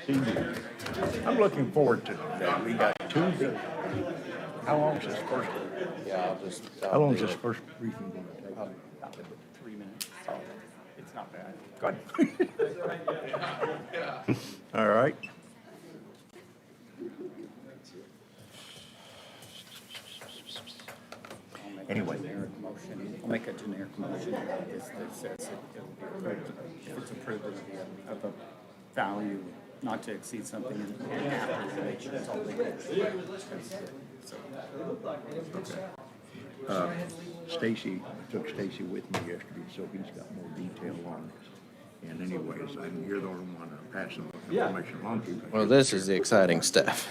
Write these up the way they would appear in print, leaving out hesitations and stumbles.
See you. I'm looking forward to that. We got two big. How long is this first? Yeah, How long is this first briefing going to take? 3 minutes. So it's not bad. Good. All right. Anyway. I'll make a generic motion that says it'll be approved. If it's approved, it'll be of a value not to exceed something after the nature. That's all they do. So, Stacy, I took Stacy with me yesterday, so he's got more detail on this. And anyways, you're the only one passing the information along to. Well, this is the exciting stuff.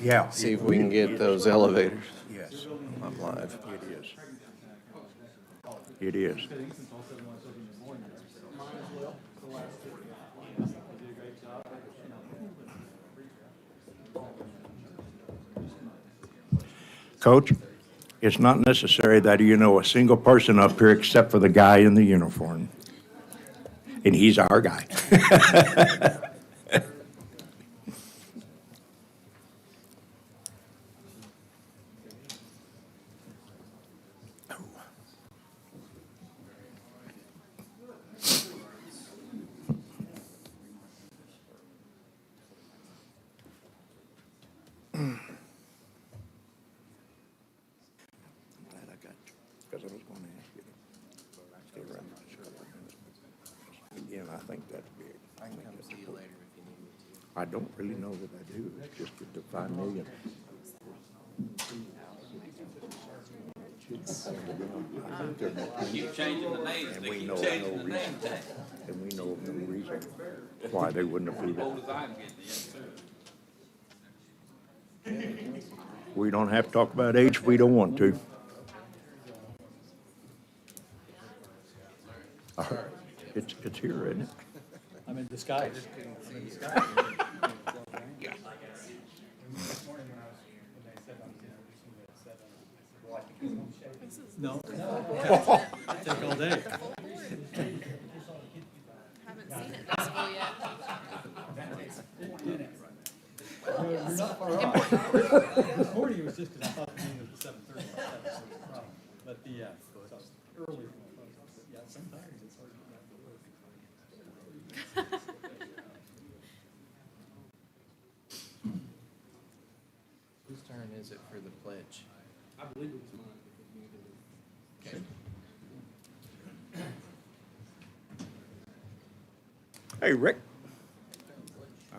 Yeah. See if we can get those elevators. Yes, I'm live. it is. It is. Coach, it's not necessary that you know a single person up here except for the guy in the uniform. And he's our guy. Because I was going to ask you to stay around for just a couple of minutes. Again, I think that's big. I can come see you later if you need me to. I don't really know that I do. It's just get to 5 million. Keep changing the names, And they we keep know of changing no the name reason, tag. and we know of no reason why they wouldn't approve Old it. as I'm getting, yes, sir. We don't have to talk about age if we don't want to. It's here, isn't it? I'm in disguise. No. Take all day. Haven't seen it visible yet. This morning it was just because I thought the meeting was at 7:30. But the, so early. Yeah, sometimes it's hard to get Whose turn is it for the pledge? I believe it was mine. Hey, Rick.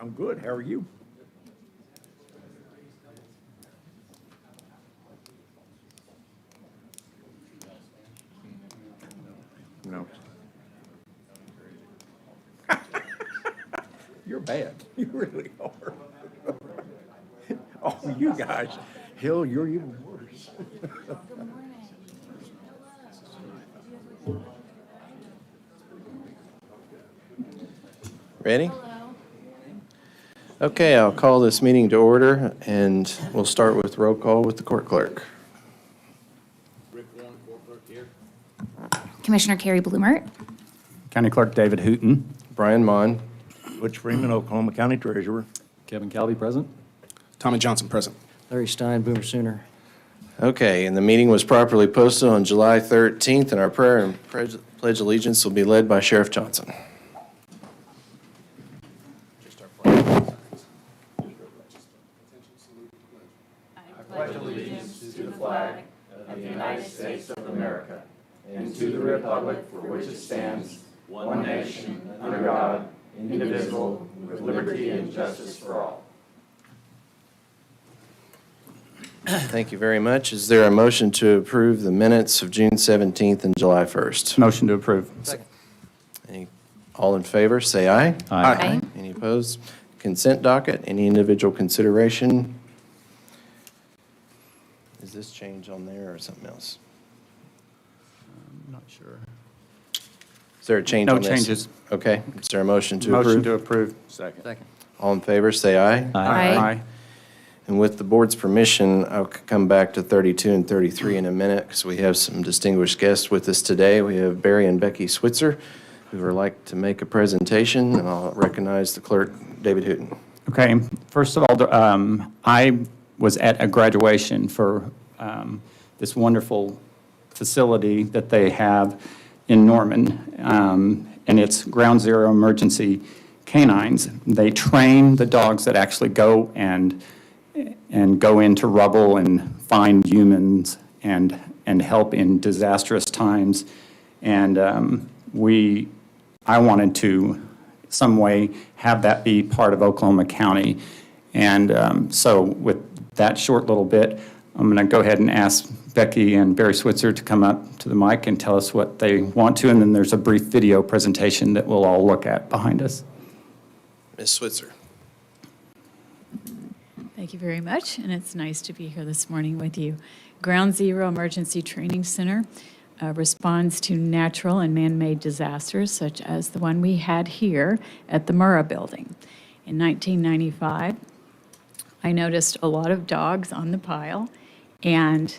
I'm good. How are you? No. You're bad. You really are. Oh, you guys. Hill, you're even worse. Ready? Okay, I'll call this meeting to order, and we'll start with roll call with the court clerk. Commissioner Carrie Blumert. County Clerk David Hooten. Brian Mon. Butch Freeman, Oklahoma County Treasurer. Kevin Calvi, present. Tommy Johnson, present. Larry Stein, Boomer Sooner. Okay, and the meeting was properly posted on July 13th, and our prayer and pledge allegiance will be led by Sheriff Johnson. pledge allegiance to the flag of the United States of America and to the republic for which it stands, one nation, under God, indivisible, with liberty and justice for all. Thank you very much. Is there a motion to approve the minutes of June 17th and July 1st? Motion to approve. All in favor, say aye. Aye. Any opposed? Consent docket, any individual consideration? Is this change on there or something else? I'm not sure. Is there a change No on this? changes. Okay. Is there a motion to approve? Motion to approve. Second. All in favor, say aye. Aye. And with the board's permission, I'll come back to 32 and 33 in a minute because we have some distinguished guests with us today. We have Barry and Becky Switzer, who would like to make a presentation. And I'll recognize the clerk, David Hooten. Okay, first of all, I was at a graduation for this wonderful facility that they have in Norman, and it's Ground Zero Emergency Canines. They train the dogs that actually go and go into rubble and find humans and help in disastrous times. And I wanted to some way have that be part of Oklahoma County. And so with that short little bit, I'm going to go ahead and ask Becky and Barry Switzer to come up to the mic and tell us what they want to, and then there's a brief video presentation that we'll all look at behind us. Ms. Switzer. Thank you very much, and it's nice to be here this morning with you. Ground Zero Emergency Training Center responds to natural and man-made disasters such as the one we had here at the Murrah Building. In 1995, I noticed a lot of dogs on the pile, and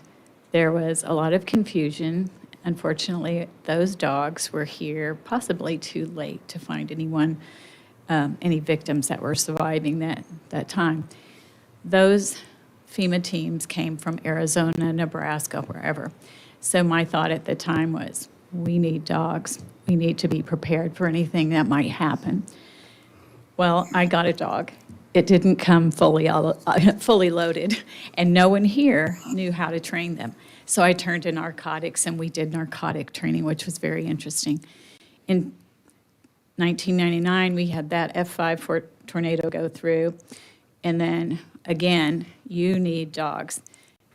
there was a lot of confusion. Unfortunately, those dogs were here possibly too late to find any victims that were surviving that time. Those FEMA teams came from Arizona, Nebraska, wherever. So my thought at the time was, we need dogs. We need to be prepared for anything that might happen. Well, I got a dog. It didn't come fully loaded, and no one here knew how to train them. So I turned to narcotics, and we did narcotic training, which was very interesting. In 1999, we had that F5 tornado go through, and then again, you need dogs.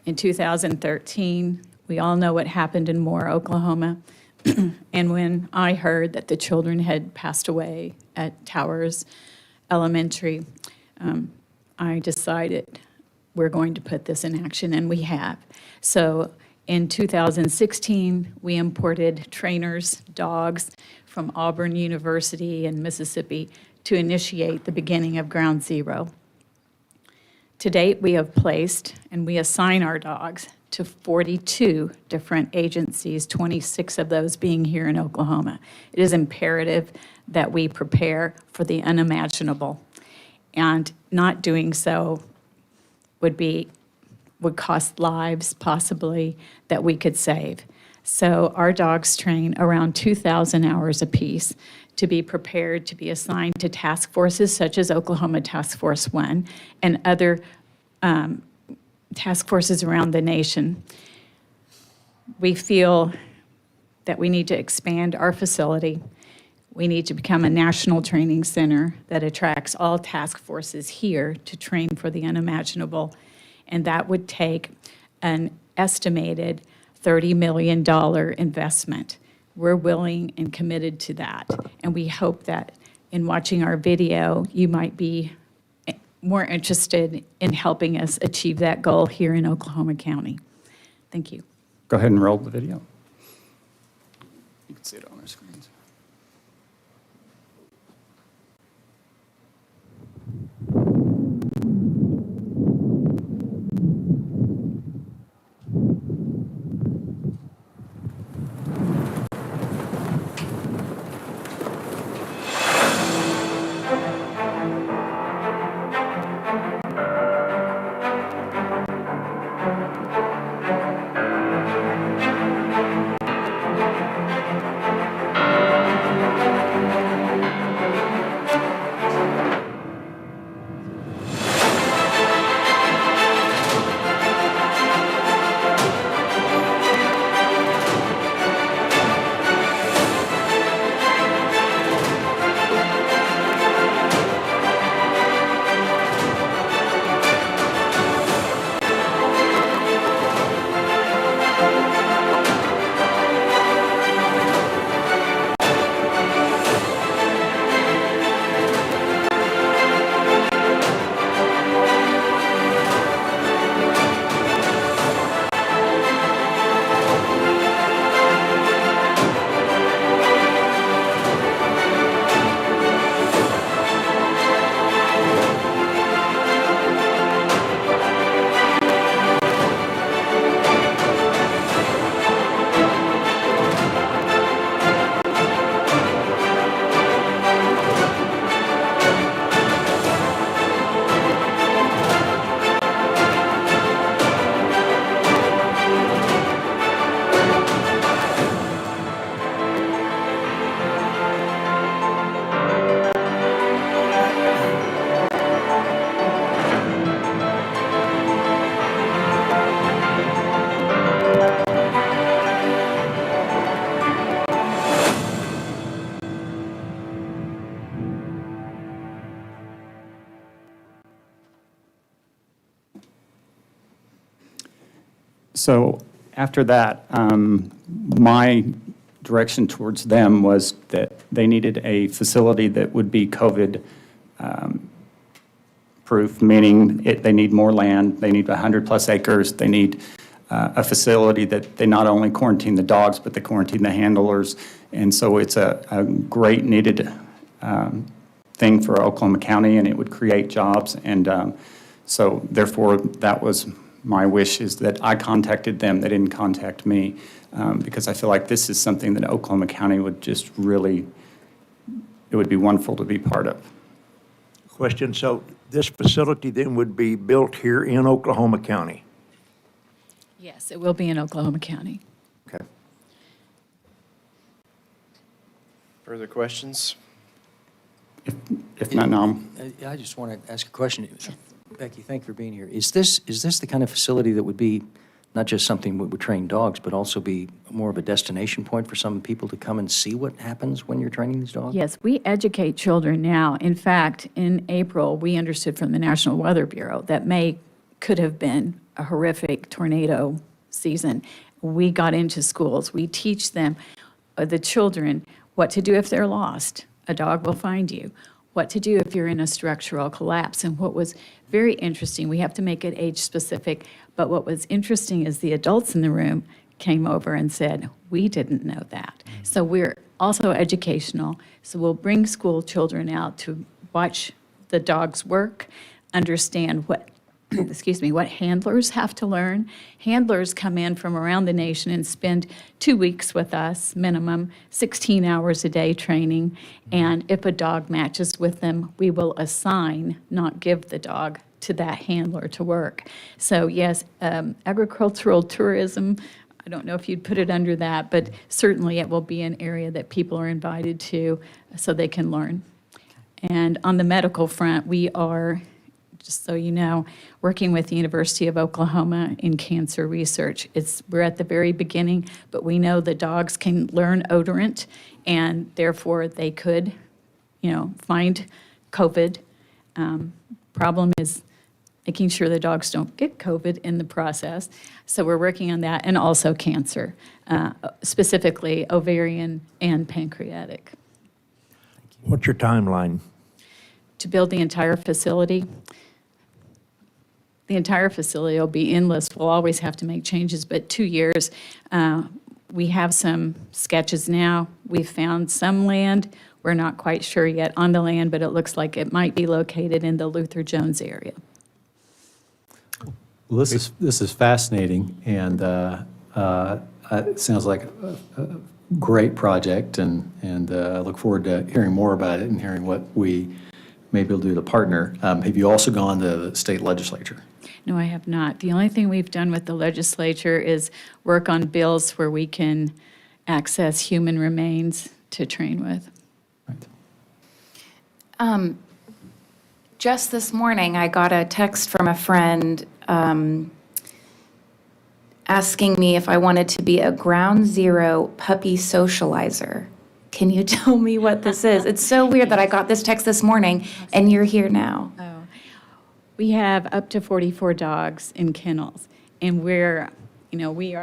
In 2013, we all know what happened in Moore, Oklahoma. And when I heard that the children had passed away at Towers Elementary, I decided we're going to put this in action, and we have. So in 2016, we imported trainers, dogs, from Auburn University in Mississippi to initiate the beginning of Ground Zero. To date, we have placed and we assign our dogs to 42 different agencies, 26 of those being here in Oklahoma. It is imperative that we prepare for the unimaginable, and not doing so would cost lives possibly that we could save. So our dogs train around 2,000 hours apiece to be prepared to be assigned to task forces such as Oklahoma Task Force 1 and other task forces around the nation. We feel that we need to expand our facility. We need to become a national training center that attracts all task forces here to train for the unimaginable, and that would take an estimated $30 million investment. We're willing and committed to that, and we hope that in watching our video, you might be more interested in helping us achieve that goal here in Oklahoma County. Thank you. Go ahead and roll the video. You can see it on our screens. So after that, my direction towards them was that they needed a facility that would be COVID proof, meaning they need more land, they need 100-plus acres, they need a facility that they not only quarantine the dogs, but they quarantine the handlers. And so it's a great needed thing for Oklahoma County, and it would create jobs. And so therefore, that was my wish, is that I contacted them. They didn't contact me, because I feel like this is something that Oklahoma County would just really, it would be wonderful to be part of. Question, so this facility then would be built here in Oklahoma County? Yes, it will be in Oklahoma County. Okay. Further questions? If not, no. I just want to ask a question. Becky, thank you for being here. Is this the kind of facility that would be not just something that would train dogs, but also be more of a destination point for some people to come and see what happens when you're training these dogs? Yes, we educate children now. In fact, in April, we understood from the National Weather Bureau that May could have been a horrific tornado season. We got into schools. We teach them, the children, what to do if they're lost. A dog will find you. What to do if you're in a structural collapse. And what was very interesting, we have to make it age specific, but what was interesting is the adults in the room came over and said, we didn't know that. So we're also educational. So we'll bring school children out to watch the dogs work, understand what excuse me, what handlers have to learn. Handlers come in from around the nation and spend 2 weeks with us, minimum 16 hours a day training. And if a dog matches with them, we will assign, not give the dog to that handler to work. So yes, agricultural tourism, I don't know if you'd put it under that, but certainly it will be an area that people are invited to so they can learn. And on the medical front, we are, just so you know, working with the University of Oklahoma in cancer research. We're at the very beginning, but we know the dogs can learn odorant, and therefore they could, find COVID. Problem is making sure the dogs don't get COVID in the process. So we're working on that, and also cancer, specifically ovarian and pancreatic. What's your timeline? To build the entire facility, the entire facility will be endless. We'll always have to make changes, but 2 years. We have some sketches now. We've found some land. We're not quite sure yet on the land, but it looks like it might be located in the Luther Jones area. Well, this is fascinating, and it sounds like a great project, and I look forward to hearing more about it and hearing what we may be able to do to partner. Have you also gone to the state legislature? No, I have not. The only thing we've done with the legislature is work on bills where we can access human remains to train with. Right. Just this morning, I got a text from a friend asking me if I wanted to be a Ground Zero puppy socializer. Can you tell me what this is? It's so weird that I got this text this morning and you're here now. Oh, we have up to 44 dogs in kennels, and we are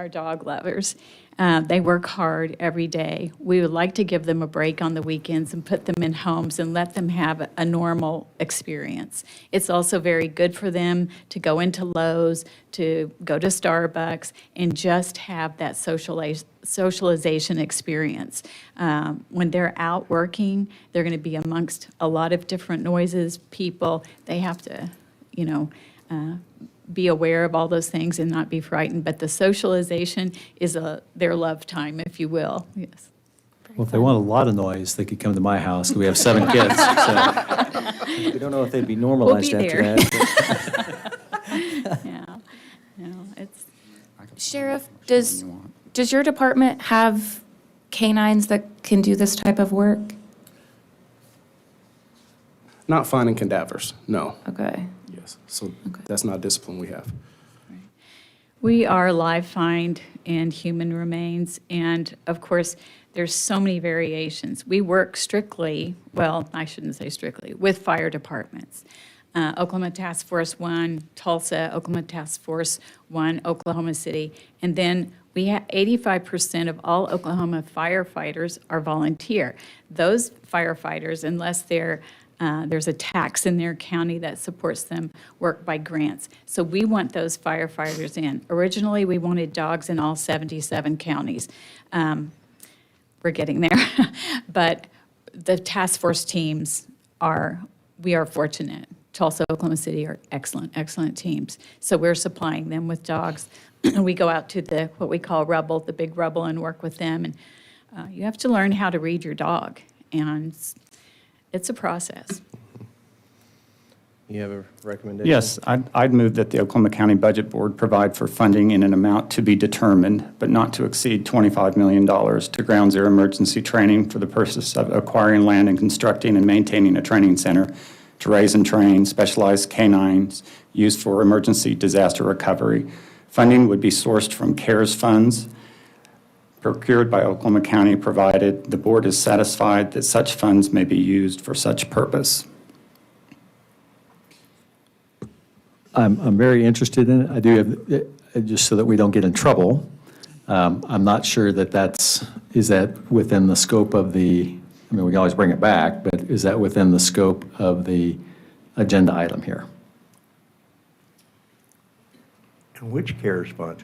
dog lovers. They work hard every day. We would like to give them a break on the weekends and put them in homes and let them have a normal experience. It's also very good for them to go into Lowe's, to go to Starbucks, and just have that socialization experience. When they're out working, they're going to be amongst a lot of different noises, people. They have to, be aware of all those things and not be frightened. But the socialization is their love time, if you will. Yes. Well, if they want a lot of noise, they could come to my house, because we have 7 kids. So. We don't know if they'd be normalized We'll be after there. that. Yeah. No, it's. Sheriff, does your department have canines that can do this type of work? Not finding cadavers, no. Okay. Yes, so that's not a discipline we have. We are live find and human remains, and of course, there's so many variations. We work strictly, well, I shouldn't say strictly, with fire departments. Oklahoma Task Force 1, Tulsa, Oklahoma Task Force 1, Oklahoma City. And then we have 85% of all Oklahoma firefighters are volunteer. Those firefighters, unless there's a tax in their county that supports them, work by grants. So we want those firefighters in. Originally, we wanted dogs in all 77 counties. We're getting there. But the task force teams we are fortunate. Tulsa, Oklahoma City are excellent teams. So we're supplying them with dogs. We go out to what we call rubble, the big rubble, and work with them. And you have to learn how to read your dog, and it's a process. You have a recommendation? Yes, I'd move that the Oklahoma County Budget Board provide for funding in an amount to be determined, but not to exceed $25 million to Ground Zero emergency training for the purpose of acquiring land and constructing and maintaining a training center to raise and train specialized canines used for emergency disaster recovery. Funding would be sourced from CARES funds procured by Oklahoma County, provided the board is satisfied that such funds may be used for such purpose. I'm very interested in it. I do have, just so that we don't get in trouble, I'm not sure is that within the scope of we can always bring it back, but is that within the scope of the agenda item here? And which CARES fund?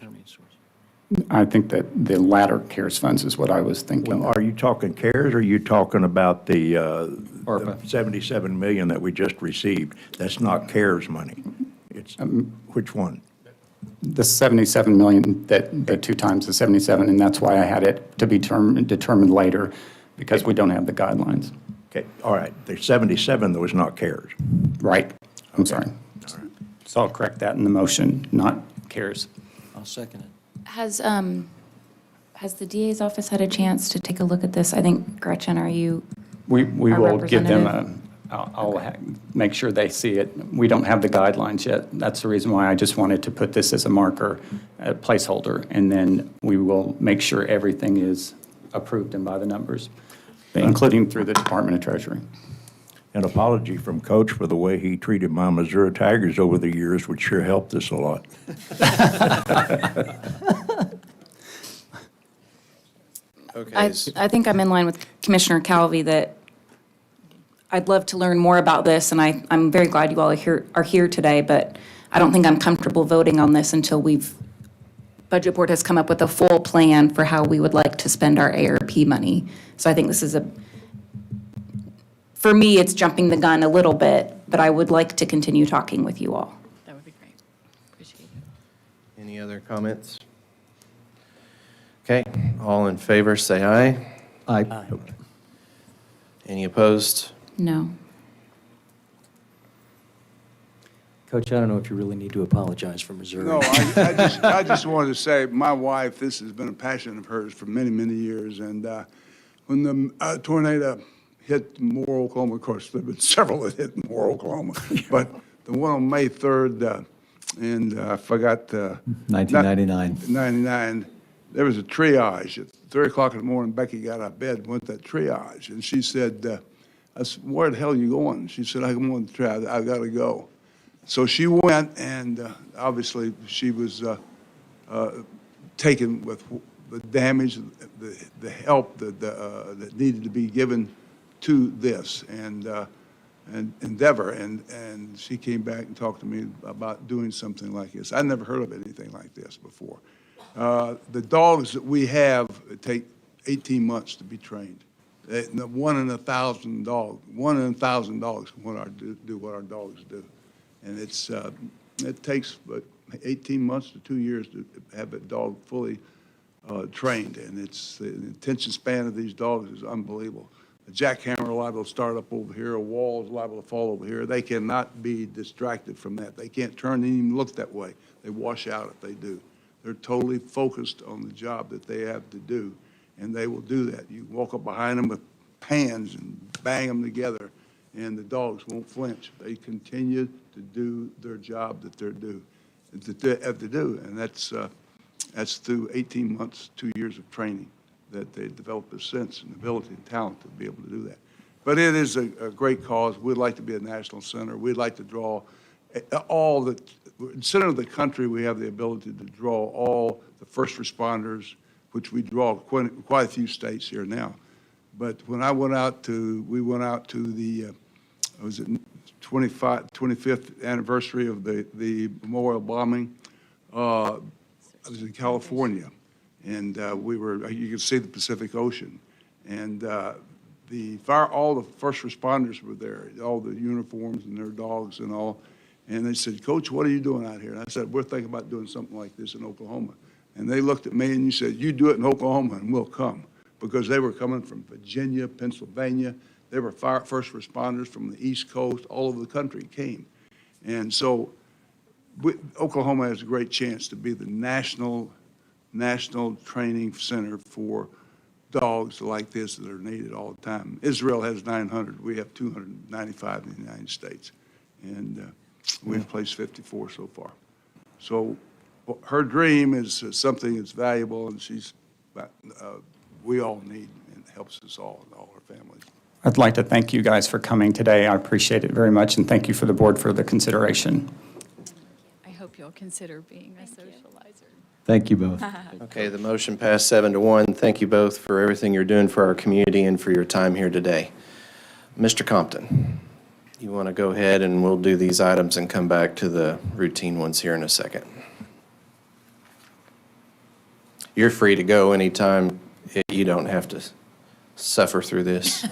I think that the latter CARES funds is what I was thinking. Well, are you talking CARES, or are you talking about the ARPA. $77 million that we just received? That's not CARES money. It's, which one? The 77 million, the two times the 77, and that's why I had it to be determined later, because we don't have the guidelines. Okay, all right. The 77, though, is not CARES. Right, I'm sorry. So I'll correct that in the motion, not CARES. I'll second it. Has the DA's office had a chance to take a look at this? I think, Gretchen, are you? We Our will give them representative? I'll make sure they see it. We don't have the guidelines yet. That's the reason why I just wanted to put this as a marker, a placeholder, and then we will make sure everything is approved and by the numbers, including through the Department of Treasury. An apology from Coach for the way he treated my Missouri Tigers over the years would sure help this a lot. Okay. I think I'm in line with Commissioner Calvi that I'd love to learn more about this, and I'm very glad you all are here today, but I don't think I'm comfortable voting on this until Budget Board has come up with a full plan for how we would like to spend our ARP money. So I think this is for me, it's jumping the gun a little bit, but I would like to continue talking with you all. That would be great. Appreciate it. Any other comments? Okay, all in favor, say aye. Aye. Any opposed? No. Coach, I don't know if you really need to apologize for Missouri. No, I just wanted to say, my wife, this has been a passion of hers for many, many years. And when the tornado hit Moore, Oklahoma, of course, there have been several that hit Moore, Oklahoma. But the one on May 3rd, and I forgot. 1999. 99, there was a triage. At 3 o'clock in the morning, Becky got out of bed, went to that triage. And she said, I said, where the hell are you going? She said, I'm on the triage. I got to go. So she went, and obviously she was taken with the damage, the help that needed to be given to this and endeavor. And she came back and talked to me about doing something like this. I'd never heard of anything like this before. The dogs that we have take 18 months to be trained. 1 in 1,000 dogs. 1 in 1,000 dogs do what our dogs do. And it takes 18 months to 2 years to have a dog fully trained. And the attention span of these dogs is unbelievable. A jackhammer liable to start up over here, a wall is liable to fall over here. They cannot be distracted from that. They can't turn and even look that way. They wash out if they do. They're totally focused on the job that they have to do, and they will do that. You walk up behind them with pans and bang them together, and the dogs won't flinch. They continue to do their job that they're due, that they have to do, and that's through 18 months, 2 years of training that they develop a sense and ability and talent to be able to do that. But it is a great cause. We'd like to be a national center. We'd like to draw all the, in the center of the country, we have the ability to draw all the first responders, which we draw quite a few states here now. But when I went out to, we went out to the, was it 25th anniversary of the Memorial bombing? I was in California, and you could see the Pacific Ocean. And all the first responders were there, all the uniforms and their dogs and all. And they said, "Coach, what are you doing out here?" And I said, "We're thinking about doing something like this in Oklahoma." And they looked at me and you said, "You do it in Oklahoma and we'll come." Because they were coming from Virginia, Pennsylvania. They were first responders from the East Coast. All over the country came. And so Oklahoma has a great chance to be the national training center for dogs like this that are needed all the time. Israel has 900. We have 295 in the United States. And we've placed 54 so far. So her dream is something that's valuable, and we all need, and it helps us all and all our families. I'd like to thank you guys for coming today. I appreciate it very much, and thank you for the board for the consideration. I hope you'll consider being a socializer. Thank you both. Okay, the motion passed 7-1. Thank you both for everything you're doing for our community and for your time here today. Mr. Compton, you want to go ahead and we'll do these items and come back to the routine ones here in a second. You're free to go anytime. You don't have to suffer through this.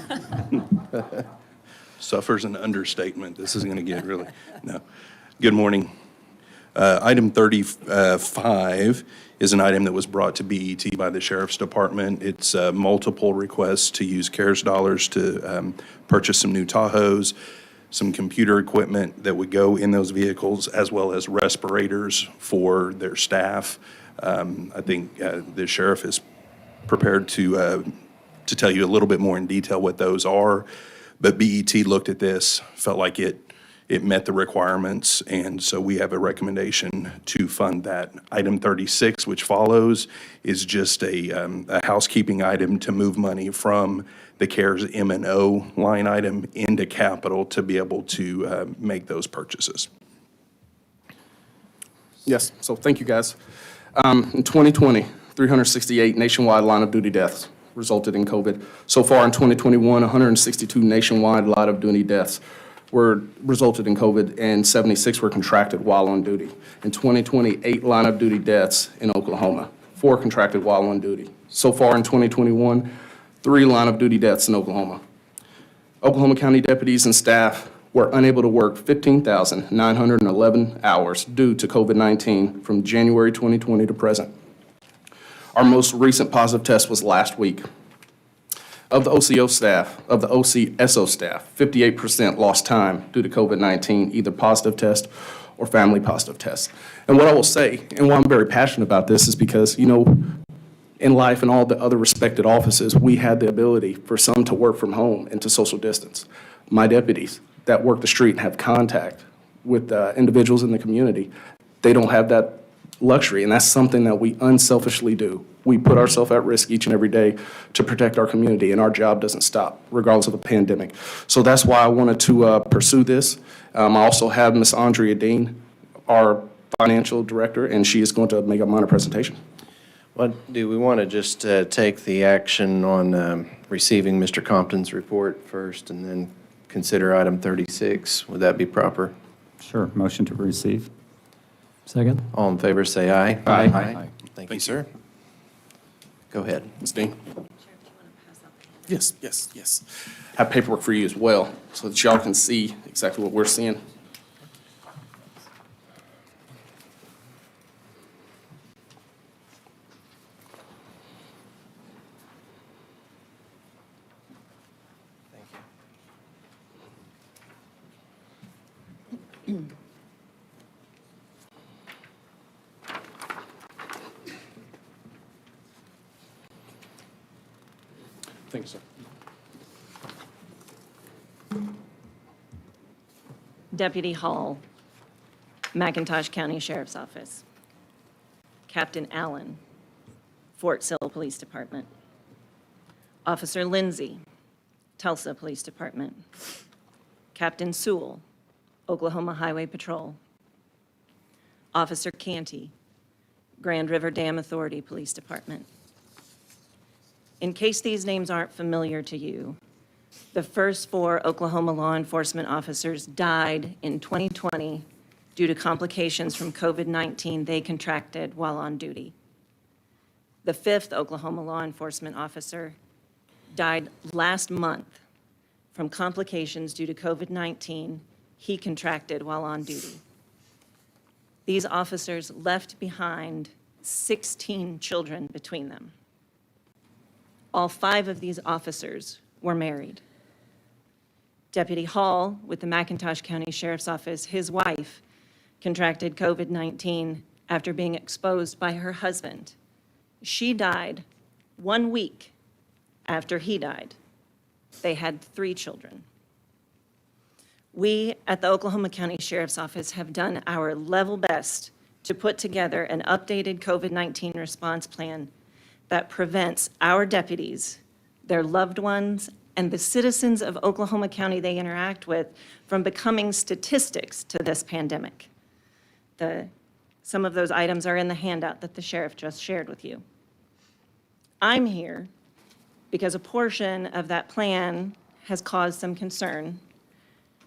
Suffer's an understatement. This is going to get really, no. Good morning. Item 35 is an item that was brought to BET by the Sheriff's Department. It's multiple requests to use CARES dollars to purchase some new Tahoes, some computer equipment that would go in those vehicles, as well as respirators for their staff. I think the sheriff is prepared to tell you a little bit more in detail what those are. But BET looked at this, felt like it met the requirements, and so we have a recommendation to fund that. Item 36, which follows, is just a housekeeping item to move money from the CARES M&O line item into capital to be able to make those purchases. Yes, so thank you, guys. In 2020, 368 nationwide line of duty deaths resulted in COVID. So far in 2021, 162 nationwide line of duty deaths resulted in COVID, and 76 were contracted while on duty. In 2020, 8 line of duty deaths in Oklahoma, 4 contracted while on duty. So far in 2021, 3 line of duty deaths in Oklahoma. Oklahoma County deputies and staff were unable to work 15,911 hours due to COVID-19 from January 2020 to present. Our most recent positive test was last week. Of the OCSO staff, 58% lost time due to COVID-19, either positive test or family positive test. And what I will say, and why I'm very passionate about this, is because, in life and all the other respected offices, we had the ability for some to work from home and to social distance. My deputies that work the street and have contact with individuals in the community, they don't have that luxury, and that's something that we unselfishly do. We put ourselves at risk each and every day to protect our community, and our job doesn't stop, regardless of the pandemic. So that's why I wanted to pursue this. I also have Ms. Andrea Dean, our financial director, and she is going to make a minor presentation. What, do we want to just take the action on receiving Mr. Compton's report first and then consider item 36? Would that be proper? Sure, motion to receive. Second? All in favor, say aye. Aye. Thank you, sir. Go ahead. Ms. Dean? Yes. Have paperwork for you as well, so that y'all can see exactly what we're seeing. Thank you, sir. Deputy Hall, McIntosh County Sheriff's Office. Captain Allen, Fort Sill Police Department. Officer Lindsay, Tulsa Police Department. Captain Sewell, Oklahoma Highway Patrol. Officer Canty, Grand River Dam Authority Police Department. In case these names aren't familiar to you, the first 4 Oklahoma law enforcement officers died in 2020 due to complications from COVID-19 they contracted while on duty. The 5th Oklahoma law enforcement officer died last month from complications due to COVID-19 he contracted while on duty. These officers left behind 16 children between them. All 5 of these officers were married. Deputy Hall with the McIntosh County Sheriff's Office, his wife, contracted COVID-19 after being exposed by her husband. She died 1 week after he died. They had 3 children. We at the Oklahoma County Sheriff's Office have done our level best to put together an updated COVID-19 response plan that prevents our deputies, their loved ones, and the citizens of Oklahoma County they interact with from becoming statistics to this pandemic. Some of those items are in the handout that the sheriff just shared with you. I'm here because a portion of that plan has caused some concern,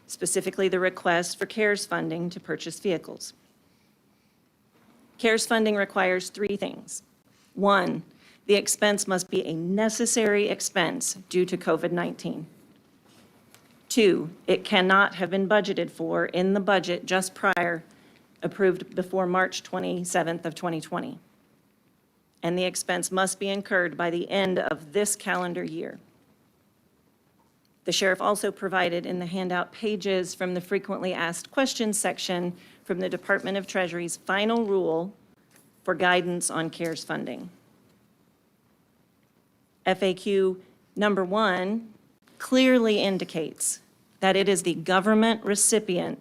specifically the request for CARES funding to purchase vehicles. CARES funding requires 3 things. 1, the expense must be a necessary expense due to COVID-19. 2, it cannot have been budgeted for in the budget just prior, approved before March 27th of 2020. And the expense must be incurred by the end of this calendar year. The sheriff also provided in the handout pages from the frequently asked questions section from the Department of Treasury's final rule for guidance on CARES funding. FAQ number 1 clearly indicates that it is the government recipient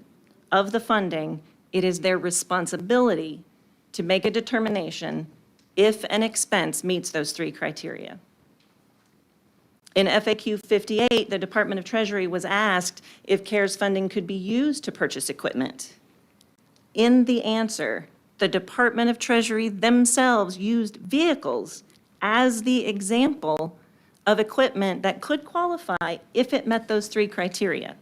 of the funding. It is their responsibility to make a determination if an expense meets those 3 criteria. In FAQ 58, the Department of Treasury was asked if CARES funding could be used to purchase equipment. In the answer, the Department of Treasury themselves used vehicles as the example of equipment that could qualify if it met those 3 criteria.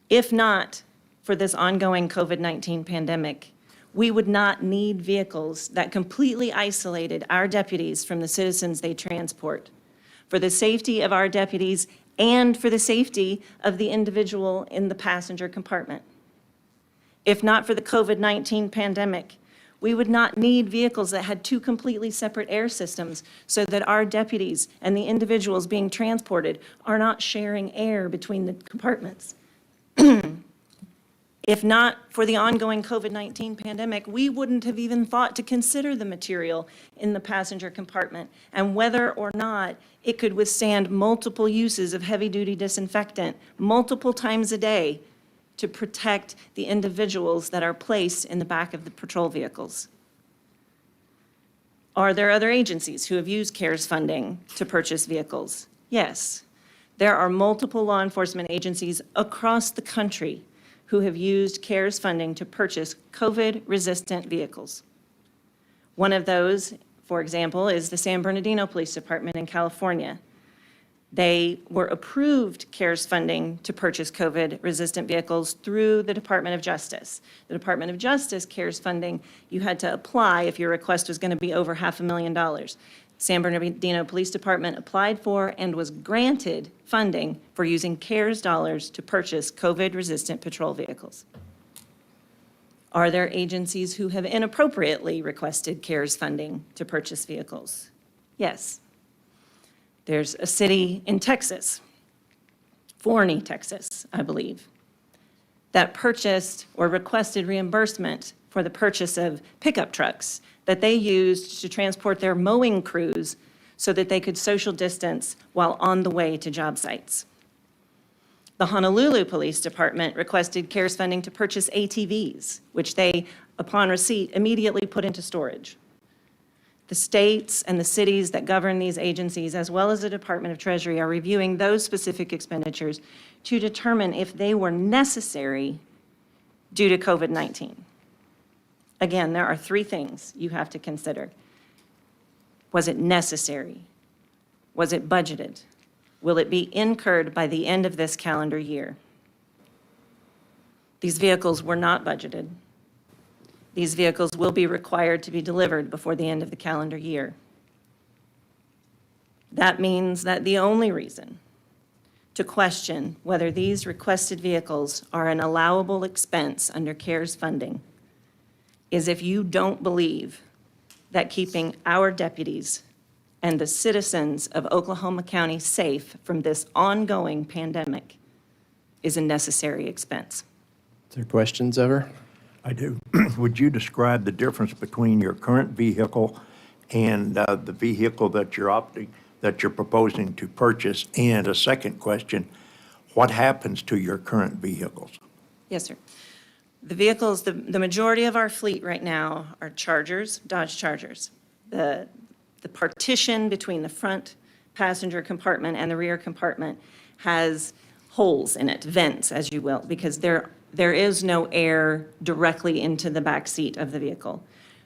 If not for this ongoing COVID-19 pandemic, we would not need vehicles that completely isolated our deputies from the citizens they transport, for the safety of our deputies and for the safety of the individual in the passenger compartment. If not for the COVID-19 pandemic, we would not need vehicles that had 2 completely separate air systems so that our deputies and the individuals being transported are not sharing air between the compartments. If not for the ongoing COVID-19 pandemic, we wouldn't have even thought to consider the material in the passenger compartment and whether or not it could withstand multiple uses of heavy-duty disinfectant multiple times a day to protect the individuals that are placed in the back of the patrol vehicles. Are there other agencies who have used CARES funding to purchase vehicles? Yes. There are multiple law enforcement agencies across the country who have used CARES funding to purchase COVID-resistant vehicles. One of those, for example, is the San Bernardino Police Department in California. They were approved CARES funding to purchase COVID-resistant vehicles through the Department of Justice. The Department of Justice CARES funding, you had to apply if your request was going to be over $500,000. San Bernardino Police Department applied for and was granted funding for using CARES dollars to purchase COVID-resistant patrol vehicles. Are there agencies who have inappropriately requested CARES funding to purchase vehicles? Yes. There's a city in Texas, Forney, Texas, I believe, that purchased or requested reimbursement for the purchase of pickup trucks that they used to transport their mowing crews so that they could social distance while on the way to job sites. The Honolulu Police Department requested CARES funding to purchase ATVs, which they, upon receipt, immediately put into storage. The states and the cities that govern these agencies, as well as the Department of Treasury, are reviewing those specific expenditures to determine if they were necessary due to COVID-19. Again, there are three things you have to consider. Was it necessary? Was it budgeted? Will it be incurred by the end of this calendar year? These vehicles were not budgeted. These vehicles will be required to be delivered before the end of the calendar year. That means that the only reason to question whether these requested vehicles are an allowable expense under CARES funding is if you don't believe that keeping our deputies and the citizens of Oklahoma County safe from this ongoing pandemic is a necessary expense. Is there questions ever? I do. Would you describe the difference between your current vehicle and the vehicle that you're proposing to purchase? And a second question, what happens to your current vehicles? Yes, sir. The vehicles, the majority of our fleet right now are Chargers, Dodge Chargers. The partition between the front passenger compartment and the rear compartment has holes in it, vents, as you will, because there is no air directly into the back seat of the vehicle.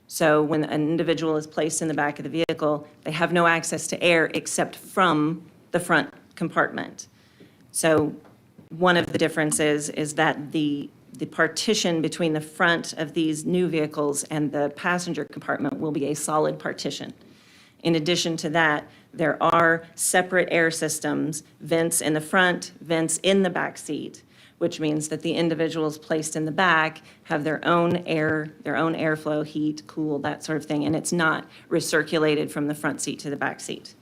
So when an individual is placed in the back of the vehicle, they have no access to air except from the front compartment. So one of the differences is that the partition between the front of these new vehicles and the passenger compartment will be a solid partition. In addition to that, there are separate air systems, vents in the front, vents in the back seat, which means that the individuals placed in the back have their own air, their own airflow, heat, cool, that sort of thing, and it's not recirculated from the front seat to the back seat.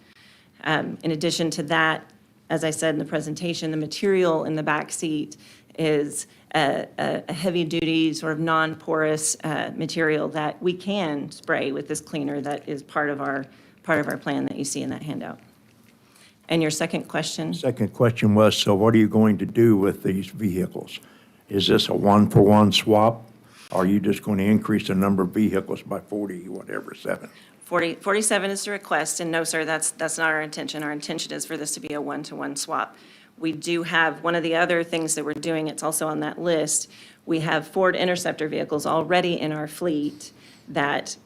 In addition to that, as I said in the presentation, the material in the back seat is a heavy-duty, sort of non-porous material that we can spray with this cleaner that is part of our plan that you see in that handout. And your second question? Second question was, so what are you going to do with these vehicles? Is this a one-for-one swap? Or are you just going to increase the number of vehicles by 47? 47 is the request, and no, sir, that's not our intention. Our intention is for this to be a one-to-one swap. We do have, one of the other things that we're doing, it's also on that list, we have Ford Interceptor vehicles already in our fleet that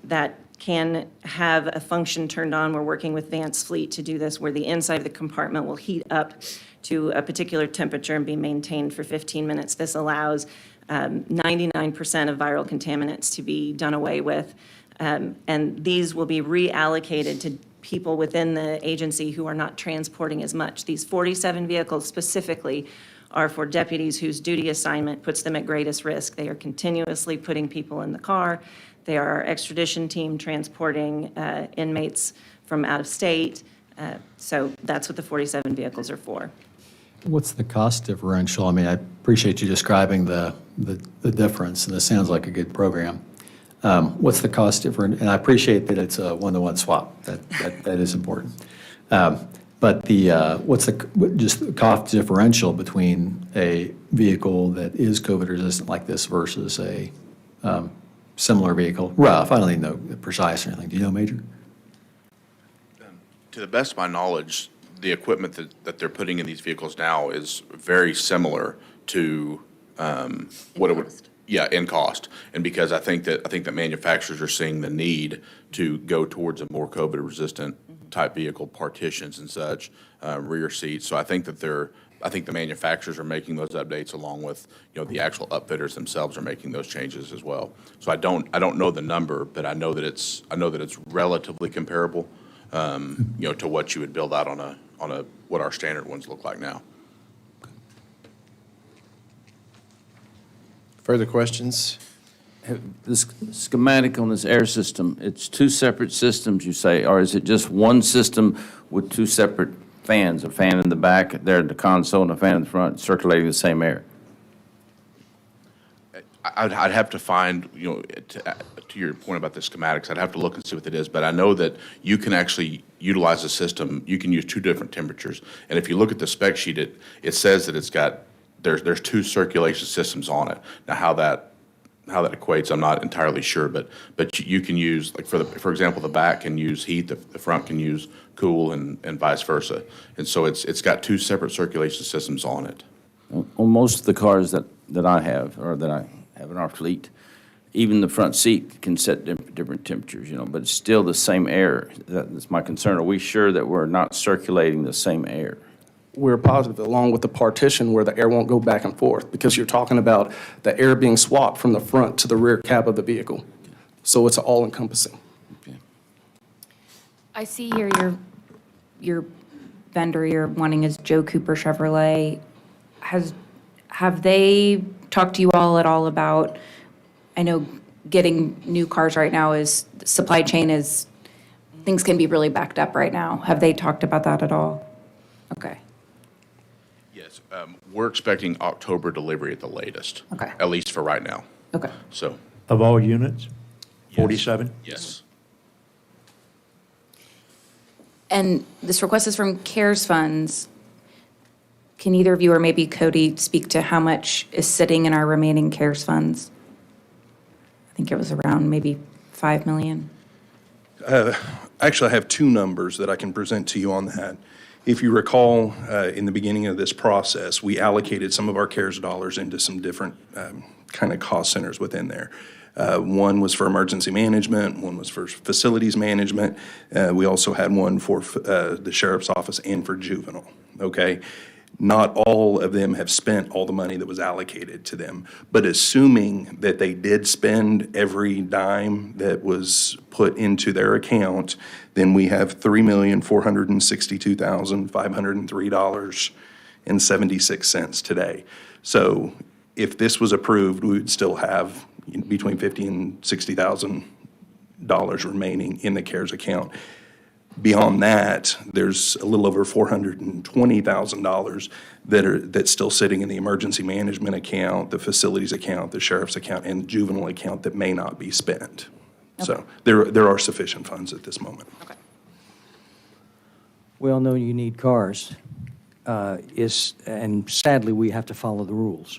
can have a function turned on. We're working with Vance Fleet to do this, where the inside of the compartment will heat up to a particular temperature and be maintained for 15 minutes. This allows 99% of viral contaminants to be done away with. And these will be reallocated to people within the agency who are not transporting as much. These 47 vehicles specifically are for deputies whose duty assignment puts them at greatest risk. They are continuously putting people in the car. They are our extradition team transporting inmates from out of state. So that's what the 47 vehicles are for. What's the cost differential? I mean, I appreciate you describing the difference, and this sounds like a good program. What's the cost difference? And I appreciate that it's a one-to-one swap. That is important. But what's just the cost differential between a vehicle that is COVID resistant like this versus a similar vehicle? Rough. I don't even know precise or anything. Do you know, Major? To the best of my knowledge, the equipment that they're putting in these vehicles now is very similar to what it would. Yeah, in cost. And because I think that manufacturers are seeing the need to go towards a more COVID-resistant type vehicle, partitions and such, rear seats. So I think the manufacturers are making those updates along with, the actual upfitters themselves are making those changes as well. So I don't know the number, but I know that it's relatively comparable, to what you would build out on a what our standard ones look like now. Further questions? This schematic on this air system, it's two separate systems, you say, or is it just one system with two separate fans, a fan in the back there at the console and a fan in the front circulating the same air? I'd have to find, to your point about the schematics, I'd have to look and see what it is, but I know that you can actually utilize the system. You can use two different temperatures. And if you look at the spec sheet, it says that it's got, there's two circulation systems on it. Now, how how that equates, I'm not entirely sure, but you can use, like, for example, the back can use heat, the front can use cool, and vice versa. And so it's got two separate circulation systems on it. On most of the cars that I have, or that I have in our fleet, even the front seat can set different temperatures, but it's still the same air. That's my concern. Are we sure that we're not circulating the same air? We're positive, along with the partition where the air won't go back and forth, because you're talking about the air being swapped from the front to the rear cab of the vehicle. So it's all-encompassing. I see here your vendor you're wanting is Joe Cooper Chevrolet. Have they talked to you all at all about, I know getting new cars right now supply chain is, things can be really backed up right now. Have they talked about that at all? Okay. Yes, we're expecting October delivery at the latest. Okay. At least for right now. Okay. So, Of all units? 47? yes. And this request is from CARES funds. Can either of you, or maybe Cody, speak to how much is sitting in our remaining CARES funds? I think it was around maybe 5 million. Actually, I have two numbers that I can present to you on that. If you recall, in the beginning of this process, we allocated some of our CARES dollars into some different kind of cost centers within there. One was for emergency management, one was for facilities management. We also had one for the sheriff's office and for juvenile, okay? Not all of them have spent all the money that was allocated to them, but assuming that they did spend every dime that was put into their account, then we have $3,462,503.76 today. So if this was approved, we would still have between $50,000 and $60,000 remaining in the CARES account. Beyond that, there's a little over $420,000 that's still sitting in the emergency management account, the facilities account, the sheriff's account, and juvenile account that may not be spent. So there are sufficient funds at this moment. Okay. We all know you need cars, and sadly, we have to follow the rules.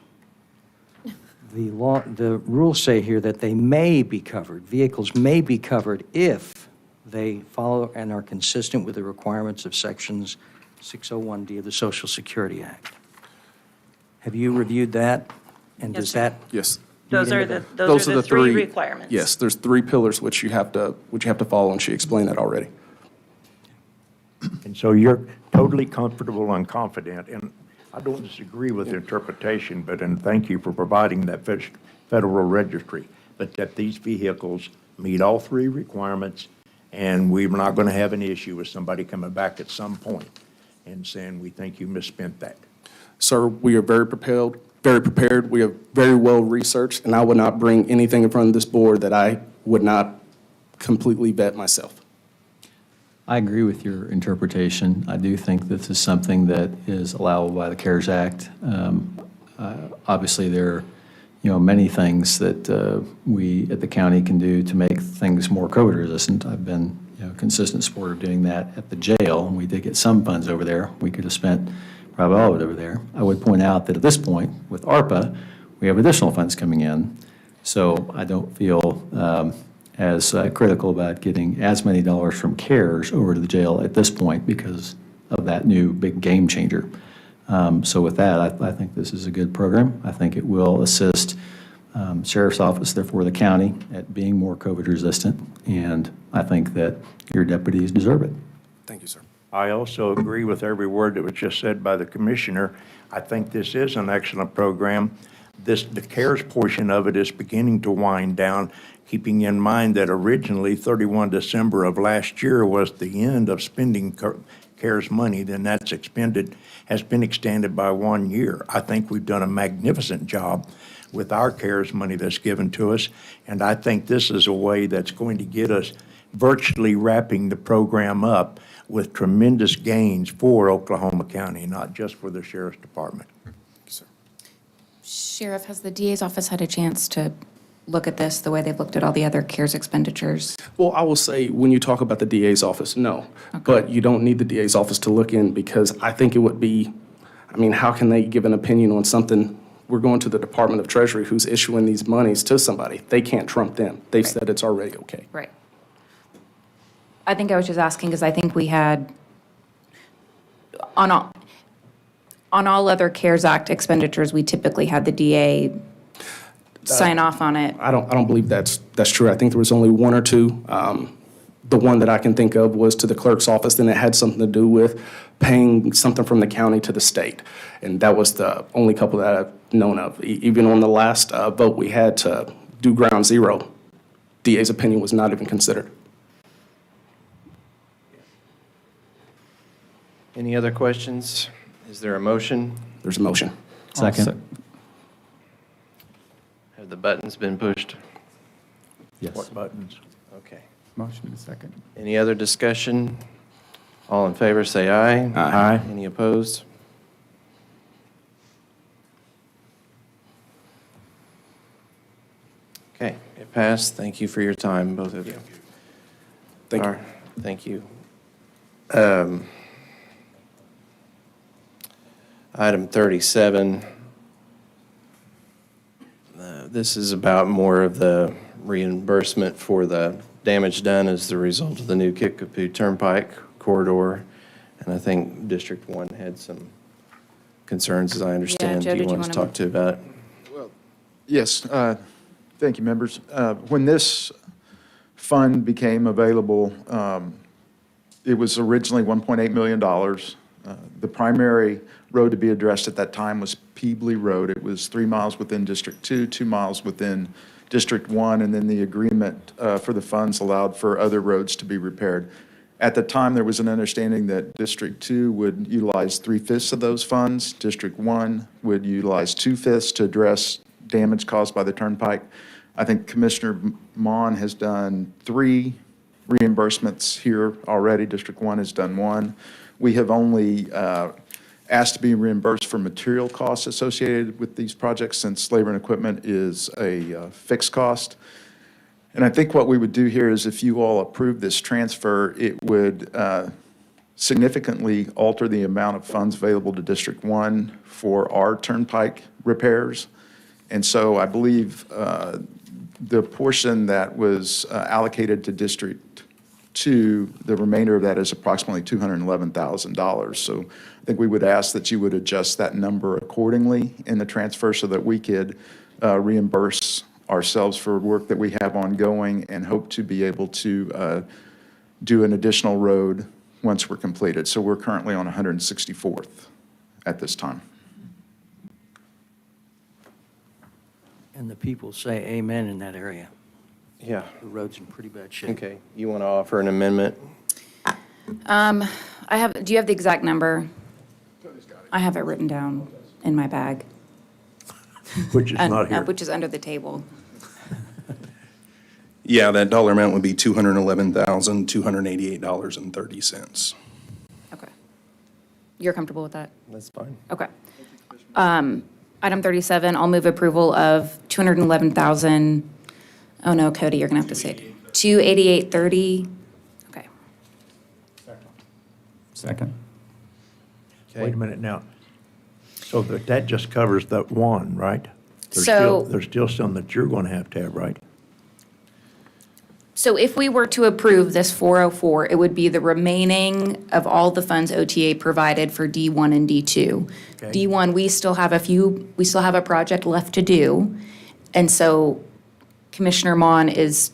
The rules say here that they may be covered, vehicles may be covered if they follow and are consistent with the requirements of Sections 601D of the Social Security Act. Have you reviewed that? And Yes, does sir. that? Yes. Those are the three requirements. Yes, there's three pillars which you have to follow, and she explained that already. And so you're totally comfortable and confident, and I don't disagree with the interpretation, and thank you for providing that Federal Registry, but that these vehicles meet all three requirements, and we're not going to have an issue with somebody coming back at some point and saying, we think you misspent that. Sir, we are very prepared. We are very well researched, and I would not bring anything in front of this board that I would not completely vet myself. I agree with your interpretation. I do think this is something that is allowable by the CARES Act. Obviously, there are, many things that we at the county can do to make things more COVID resistant. I've been, a consistent supporter of doing that at the jail, and we did get some funds over there. We could have spent probably all of it over there. I would point out that at this point, with ARPA, we have additional funds coming in, so I don't feel as critical about getting as many dollars from CARES over to the jail at this point because of that new big game changer. So with that, I think this is a good program. I think it will assist Sheriff's Office, therefore the county, at being more COVID resistant, and I think that your deputies deserve it. Thank you, sir. I also agree with every word that was just said by the commissioner. I think this is an excellent program. The CARES portion of it is beginning to wind down, keeping in mind that originally 31 December of last year was the end of spending CARES money, then that's has been extended by 1 year. I think we've done a magnificent job with our CARES money that's given to us, and I think this is a way that's going to get us virtually wrapping the program up with tremendous gains for Oklahoma County, not just for the Sheriff's Department. Sheriff, has the DA's office had a chance to look at this the way they've looked at all the other CARES expenditures? Well, I will say, when you talk about the DA's office, no. Okay. But you don't need the DA's office to look in, because I think it would be, how can they give an opinion on something we're going to the Department of Treasury, who's issuing these monies to somebody. They can't trump them. They've said it's already okay. Right. I think I was just asking because I think we had, on all other CARES Act expenditures, we typically had the DA sign off on it. I don't believe that's true. I think there was only one or two. The one that I can think of was to the clerk's office, and it had something to do with paying something from the county to the state. And that was the only couple that I've known of. Even on the last vote we had to do Ground Zero, DA's opinion was not even considered. Any other questions? Is there a motion? There's a motion. Second. Have the buttons been pushed? Yes. What buttons? Okay. Motion second. Any other discussion? All in favor, say aye. Aye. Any opposed? Okay, it passed. Thank you for your time, both of you. Thank you. All right, thank you. Item 37. This is about more of the reimbursement for the damage done as the result of the new Kickapoo Turnpike corridor. And I think District 1 had some concerns, as I understand. Joe, Do you did you want to wanna- talk to about it? Yes, thank you, members. When this fund became available, it was originally $1.8 million. The primary road to be addressed at that time was Peebly Road. It was 3 miles within District 2, 2 miles within District 1, and then the agreement for the funds allowed for other roads to be repaired. At the time, there was an understanding that District 2 would utilize 3/5 of those funds. District 1 would utilize 2/5 to address damage caused by the turnpike. I think Commissioner Mon has done 3 reimbursements here already. District 1 has done 1. We have only asked to be reimbursed for material costs associated with these projects, since labor and equipment is a fixed cost. And I think what we would do here is, if you all approve this transfer, it would significantly alter the amount of funds available to District 1 for our turnpike repairs. And so I believe the portion that was allocated to District 2, the remainder of that is approximately $211,000. So I think we would ask that you would adjust that number accordingly in the transfer, so that we could reimburse ourselves for work that we have ongoing, and hope to be able to do an additional road once we're completed. So we're currently on 164th at this time. And the people say amen in that area. Yeah. The road's in pretty bad shape. Okay. You want to offer an amendment? Do you have the exact number? I have it written down in my bag. Which is not here. Which is under the table. Yeah, that dollar amount would be $211,288.30. Okay. You're comfortable with that? That's fine. Okay. Item 37, I'll move approval of 211,000, oh no, Cody, you're going to have to say it. 288.30. Okay. Second. Wait a minute now. So that just covers that one, right? So- There's still some that you're going to have, right? So if we were to approve this 404, it would be the remaining of all the funds OTA provided for D1 and D2. Okay. D1, we still have a project left to do. And so Commissioner Mon is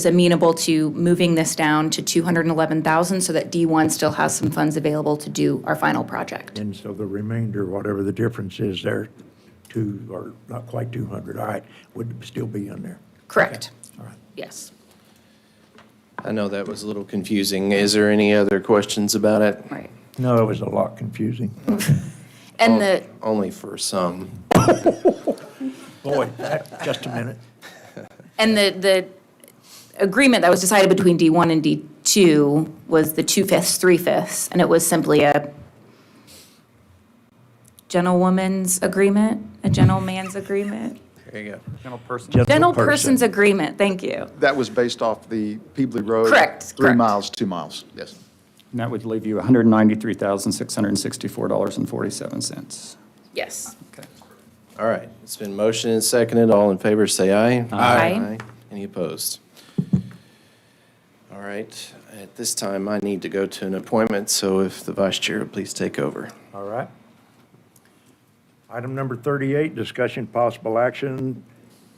amenable to moving this down to 211,000 so that D1 still has some funds available to do our final project. And so the remainder, whatever the difference is there, or not quite 200, all right, would still be in there. Correct. All right. Yes. I know that was a little confusing. Is there any other questions about it? Right. No, it was a lot confusing. And the, Only for some. Boy, just a minute. and the agreement that was decided between D1 and D2 was the 2/5, 3/5, and it was simply a gentlewoman's agreement, a gentleman's agreement? There you go. Gentleperson's agreement, thank you. That was based off the Peebly Road. Correct, 3 correct. miles, 2 miles, yes. And that would leave you $193,664.47. Yes. Okay. All right, it's been motioned and seconded. All in favor, say aye. Aye. Any opposed? All right, at this time, I need to go to an appointment, so if the vice chair would please take over. All right. Item number 38, discussion possible action,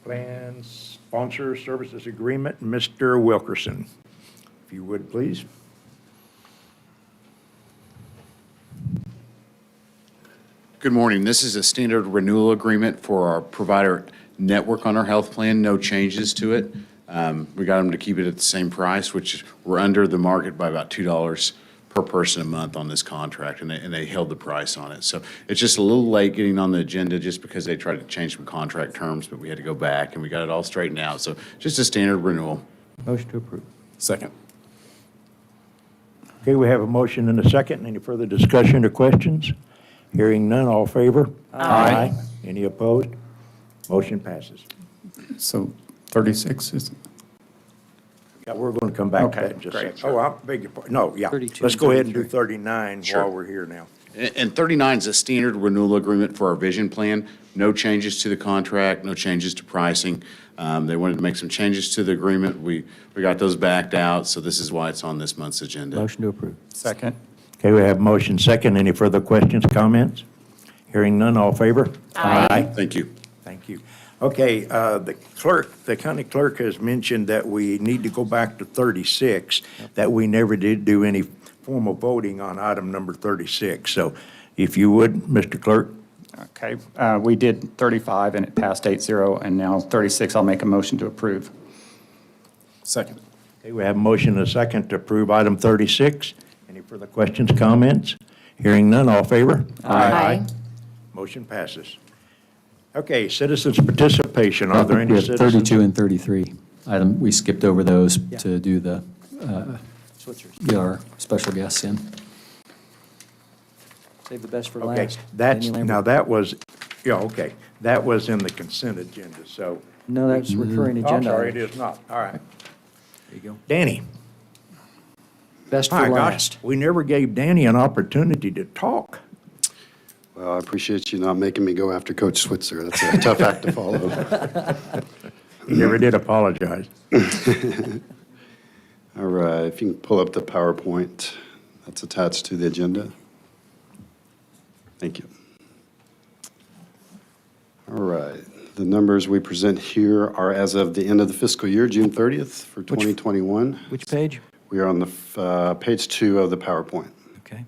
plan sponsor services agreement, Mr. Wilkerson. If you would, please. Good morning. This is a standard renewal agreement for our provider network on our health plan, no changes to it. We got them to keep it at the same price, which we're under the market by about $2 per person a month on this contract, and they held the price on it. So it's just a little late getting on the agenda just because they tried to change some contract terms, but we had to go back and we got it all straightened out. So just a standard renewal. Motion to approve. Second. Okay, we have a motion and a second. Any further discussion or questions? Hearing none, all in favor? Aye. Any opposed? Motion passes. So 36 is, Yeah, we're going to come back to Okay, that in just a great. second. Oh, I beg your pardon. No, yeah. 32 Let's and go ahead and do 33. 39 Sure. while we're here now. And 39 is a standard renewal agreement for our vision plan. No changes to the contract, no changes to pricing. They wanted to make some changes to the agreement. We got those backed out, so this is why it's on this month's agenda. Motion to approve. second. Okay, we have motion second. Any further questions, comments? Hearing none, all in favor? Aye. Thank you. Thank you. Okay, the clerk, the county clerk has mentioned that we need to go back to 36, that we never did do any formal voting on item number 36. So if you would, Mr. Clerk? Okay, we did 35 and it passed 8-0, and now 36, I'll make a motion to approve. Second. Okay, we have a motion and a second to approve item 36. Any further questions, comments? Hearing none, all in favor? Aye. Motion passes. Okay, citizens' participation. Are there We any have citizens? 32 and 33. We skipped over those to do the, Switzer's. get our special guests in. Save the best for Okay, last. that's, Danny Lambert. now that was, yeah, okay. That was in the consent agenda, so. No, that's recurring Oh, I'm agenda. sorry, it items. is not. All right. There you go. Danny. Best My for gosh, last. we never gave Danny an opportunity to talk. Well, I appreciate you not making me go after Coach Switzer. That's a tough act to follow. He never did apologize. All right, if you can pull up the PowerPoint that's attached to the agenda. Thank you. All right, the numbers we present here are as of the end of the fiscal year, June 30th for 2021. Which page? We are on the page 2 of the PowerPoint. Okay.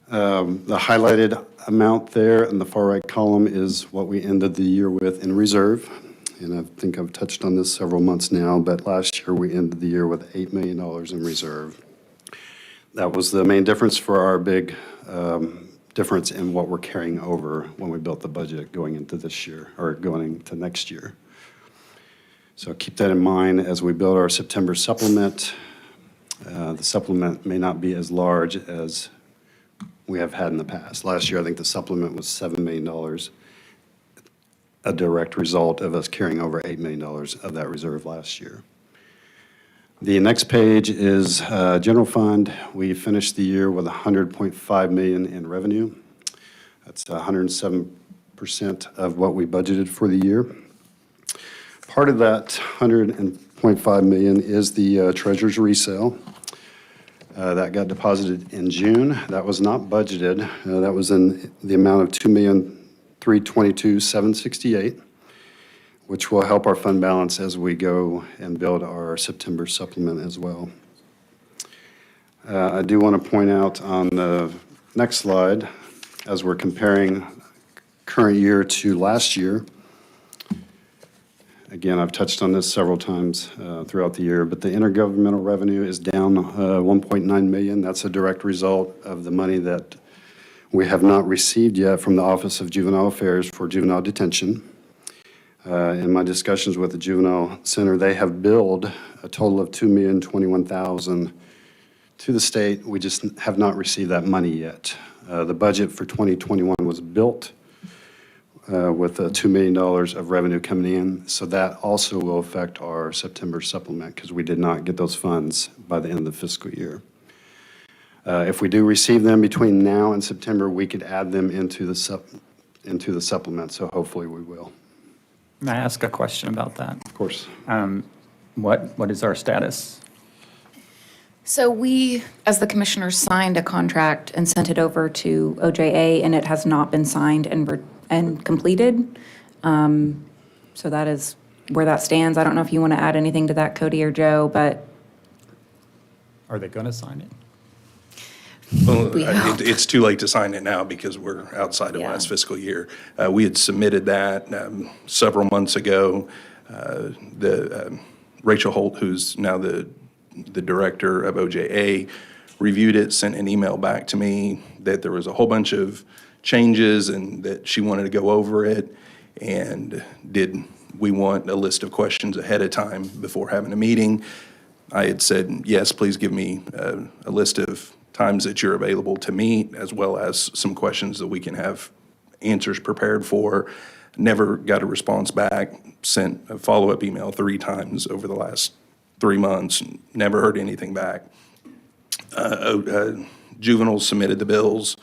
The highlighted amount there in the far right column is what we ended the year with in reserve. And I think I've touched on this several months now, but last year we ended the year with $8 million in reserve. That was the main difference for our big difference in what we're carrying over when we built the budget going into this year, or going into next year. So keep that in mind as we build our September supplement. The supplement may not be as large as we have had in the past. Last year, I think the supplement was $7 million, a direct result of us carrying over $8 million of that reserve last year. The next page is general fund. We finished the year with $100.5 million in revenue. That's 107% of what we budgeted for the year. Part of that $100.5 million is the treasurer's resale. That got deposited in June. That was not budgeted. That was in the amount of $2,322,768, which will help our fund balance as we go and build our September supplement as well. I do want to point out on the next slide, as we're comparing current year to last year, again, I've touched on this several times throughout the year, but the intergovernmental revenue is down $1.9 million. That's a direct result of the money that we have not received yet from the Office of Juvenile Affairs for juvenile detention. In my discussions with the Juvenile Center, they have billed a total of $2,021,000 to the state. We just have not received that money yet. The budget for 2021 was built with $2 million of revenue coming in. So that also will affect our September supplement because we did not get those funds by the end of the fiscal year. If we do receive them between now and September, we could add them into into the supplement, so hopefully we will. May I ask a question about that? Of course. What is our status? So we, as the commissioners, signed a contract and sent it over to OJA, and it has not been signed and completed. So that is where that stands. I don't know if you want to add anything to that, Cody or Joe, but Are they going to sign it? Well, We hope. it's too late to sign it now because we're outside of Yeah. last fiscal year. We had submitted that several months ago. Rachel Holt, who's now the director of OJA, reviewed it, sent an email back to me that there was a whole bunch of changes and that she wanted to go over it. And did we want a list of questions ahead of time before having a meeting? I had said, yes, please give me a list of times that you're available to meet, as well as some questions that we can have answers prepared for. Never got a response back, sent a follow-up email 3 times over the last 3 months, never heard anything back. Juveniles submitted the bills,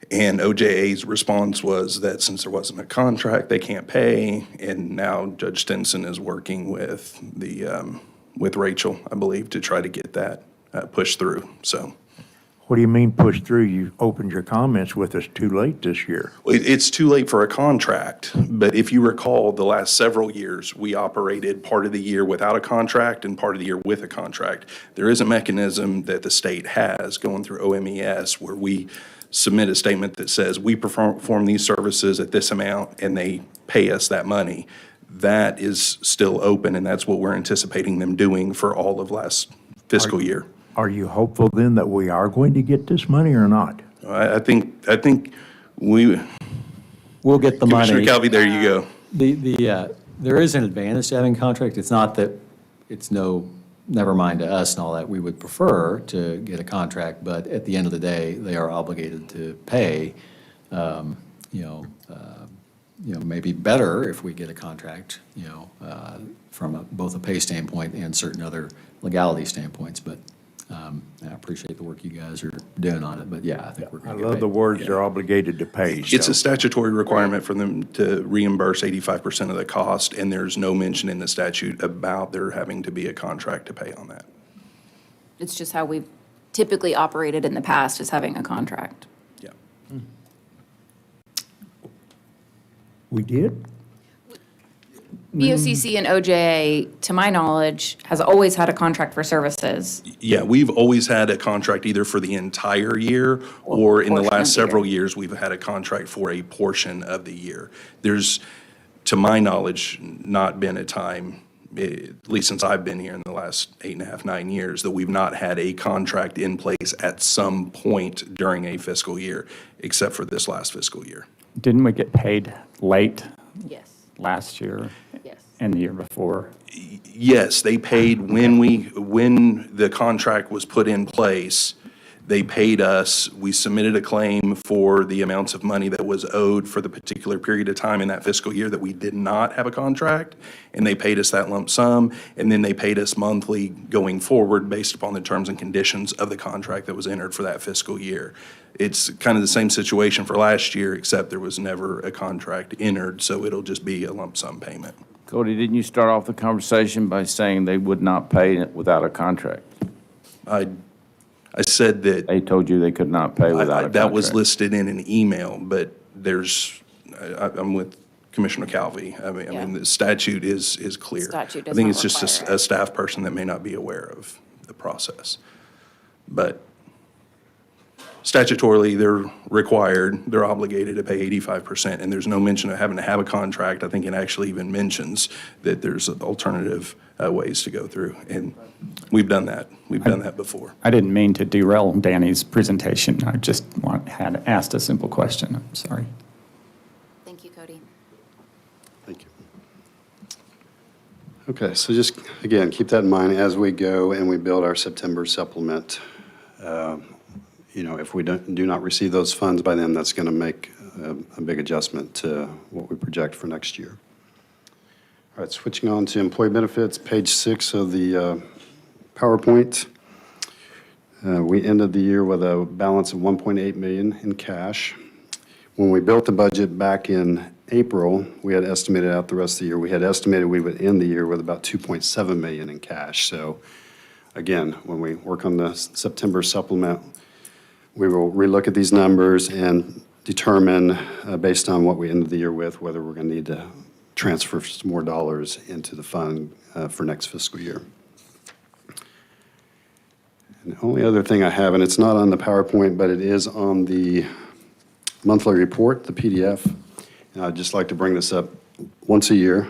and OJA's response was that since there wasn't a contract, they can't pay, and now Judge Stinson is working with with Rachel, I believe, to try to get that pushed through, so. What do you mean push through? You opened your comments with us too late this year. It's too late for a contract, but if you recall, the last several years, we operated part of the year without a contract and part of the year with a contract. There is a mechanism that the state has going through OMES where we submit a statement that says we perform these services at this amount and they pay us that money. That is still open, and that's what we're anticipating them doing for all of last fiscal year. Are you hopeful then that we are going to get this money or not? I think we, We'll get the money. Commissioner Calvi, there you go. There is an advantage to having a contract. It's not that it's never mind to us and all that. We would prefer to get a contract, but at the end of the day, they are obligated to pay. Maybe better if we get a contract, from both a pay standpoint and certain other legality standpoints. But I appreciate the work you guys are doing on it. But yeah, I think we're I going to get paid. love the words they're obligated to pay. It's so. a statutory requirement for them to reimburse 85% of the cost, and there's no mention in the statute about there having to be a contract to pay on that. it's just how we've typically operated in the past, is having a contract. Yeah. We did? BOCC and OJA, to my knowledge, has always had a contract for services. Yeah, we've always had a contract either for the entire year or in the portion of last the year. several years, we've had a contract for a portion of the year. There's, to my knowledge, not been a time, at least since I've been here in the last 8.5, 9 years, that we've not had a contract in place at some point during a fiscal year, except for this last fiscal year. Didn't we get paid late Yes. last year Yes. and the year before? Yes, they paid when the contract was put in place, they paid us. We submitted a claim for the amounts of money that was owed for the particular period of time in that fiscal year that we did not have a contract, and they paid us that lump sum, and then they paid us monthly going forward based upon the terms and conditions of the contract that was entered for that fiscal year. It's kind of the same situation for last year, except there was never a contract entered, so it'll just be a lump sum payment. Cody, didn't you start off the conversation by saying they would not pay it without a contract? I said that. They told you they could not pay without a contract. That was listed in an email, but I'm with Commissioner Calvi. I mean, the statute is clear. Statute does I think not it's just require a staff person that may not be aware of the process. But statutorily, they're required, they're obligated to pay 85%, and there's no mention of having to have a contract. I think it actually even mentions that there's alternative ways to go through, and we've done that. We've done that before. I didn't mean to derail Danny's presentation. I just had asked a simple question. I'm sorry. Thank you, Cody. Thank you. Okay, so just, again, keep that in mind as we go and we build our September supplement. If we do not receive those funds by then, that's going to make a big adjustment to what we project for next year. All right, switching on to employee benefits, page 6 of the PowerPoint. We ended the year with a balance of $1.8 million in cash. When we built the budget back in April, we had estimated out the rest of the year. We had estimated we would end the year with about 2.7 million in cash. So again, when we work on the September supplement, we will relook at these numbers and determine, based on what we ended the year with, whether we're going to need to transfer some more dollars into the fund for next fiscal year. And the only other thing I have, and it's not on the PowerPoint, but it is on the monthly report, the PDF. And I'd just like to bring this up once a year,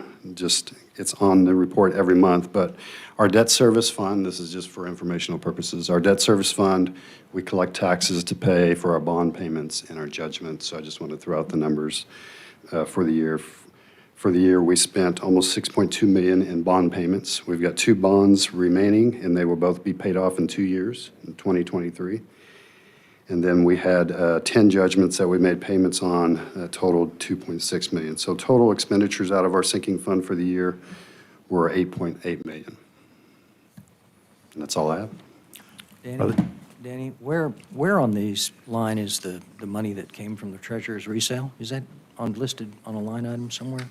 it's on the report every month, but our debt service fund, this is just for informational purposes, our debt service fund, we collect taxes to pay for our bond payments and our judgments, so I just want to throw out the numbers for the year. For the year, we spent almost 6.2 million in bond payments. We've got 2 bonds remaining, and they will both be paid off in 2 years, in 2023. And then we had 10 judgments that we made payments on, that totaled 2.6 million. So total expenditures out of our sinking fund for the year were 8.8 million. And that's all I have. Danny, where on these line is the money that came from the treasurer's resale? Is that listed on a line item somewhere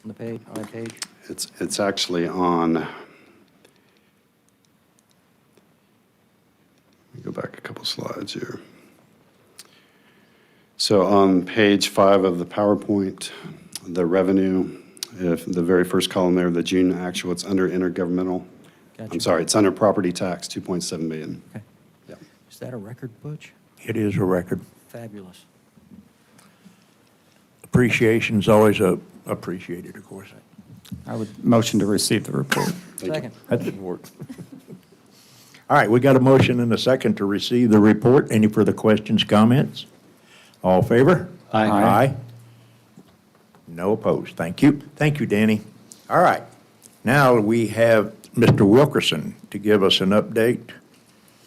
on the page, on a page? It's actually on, let me go back a couple slides here. So on page 5 of the PowerPoint, the revenue, if the very first column there, the June actual, it's under intergovernmental. Gotcha. I'm sorry, it's under property tax, 2.7 million. Okay. Yeah. Is that a record, Butch? It is a record. Fabulous. Appreciation's always appreciated, of course. I would motion to receive the report. Second. That didn't work. All right, we got a motion and a second to receive the report. Any further questions, comments? All in favor? Aye. Aye. No opposed. Thank you. Thank you, Danny. All right. Now we have Mr. Wilkerson to give us an update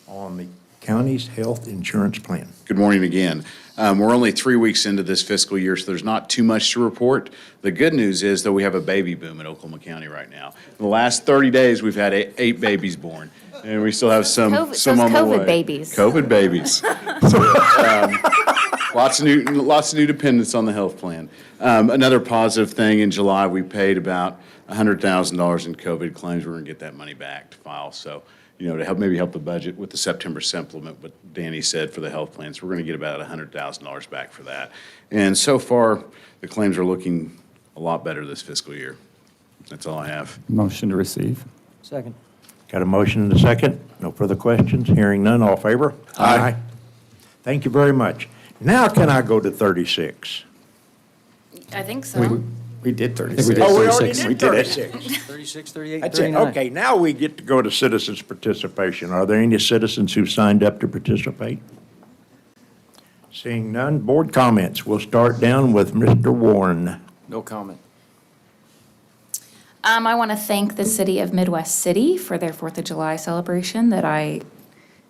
on the county's health insurance plan. Good morning again. We're only 3 weeks into this fiscal year, so there's not too much to report. The good news is that we have a baby boom in Oklahoma County right now. In the last 30 days, we've had eight babies born, and we still have some on the way. COVID babies. COVID babies. Lots of new dependents on the health plan. Another positive thing, in July, we paid about $100,000 in COVID claims. We're going to get that money back to file. So, to maybe help the budget with the September supplement, what Danny said for the health plans, we're going to get about $100,000 back for that. And so far, the claims are looking a lot better this fiscal year. That's all I have. Motion to receive. Second. Got a motion and a second? No further questions? Hearing none, all in favor? Aye. Thank you very much. Now can I go to 36? I think so. We did 36. we already 36. did We did it. 36. 36, 38, That's it. 39. Okay, now we get to go to citizens' participation. Are there any citizens who signed up to participate? Seeing none, board comments. We'll start down with Mr. Warren. No comment. I want to thank the city of Midwest City for their 4th of July celebration that I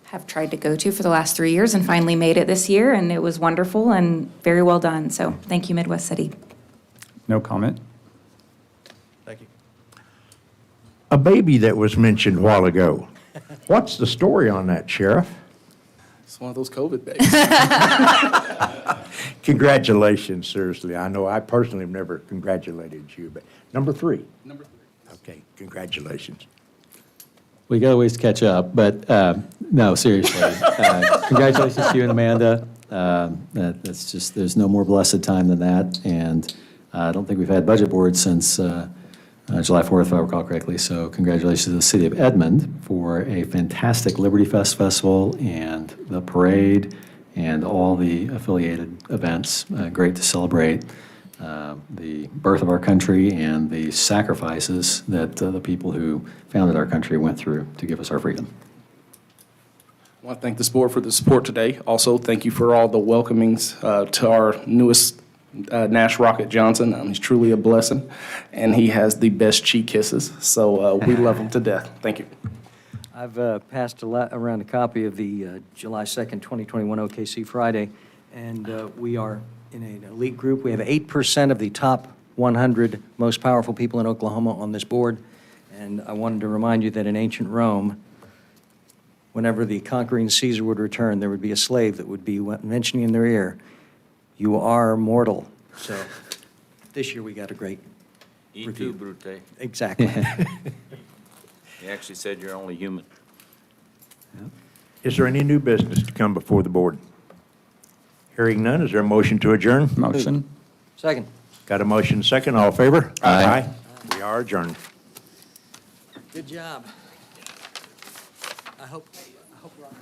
have tried to go to for the last 3 years and finally made it this year, and it was wonderful and very well done. So thank you, Midwest City. No comment. Thank you. A baby that was mentioned a while ago. What's the story on that, Sheriff? It's one of those COVID babies. Congratulations, seriously. I know I personally have never congratulated you, but number 3. Number 3. Okay, congratulations. We got a ways to catch up, but no, seriously. Congratulations to you and Amanda. That's just, there's no more blessed time than that. And I don't think we've had budget board since July 4th, if I recall correctly. So congratulations to the city of Edmond for a fantastic Liberty Fest festival and the parade and all the affiliated events. Great to celebrate the birth of our country and the sacrifices that the people who founded our country went through to give us our freedom. I want to thank this board for the support today. Also, thank you for all the welcomings to our newest Nash Rocket Johnson. He's truly a blessing, and he has the best cheek kisses. So we love him to death. Thank you. I've passed around a copy of the July 2nd, 2021 OKC Friday, and we are in an elite group. We have 8% of the top 100 most powerful people in Oklahoma on this board, and I wanted to remind you that in ancient Rome, whenever the conquering Caesar would return, there would be a slave that would be mentioning in their ear, You are mortal. So this year we got a great E review. tu, Brute. Exactly. He actually said you're only human. Is there any new business to come before the board? Hearing none, is there a motion to adjourn? Motion? Second. Got a motion second, all in favor? Aye. We are adjourned. Good job. I hope Ron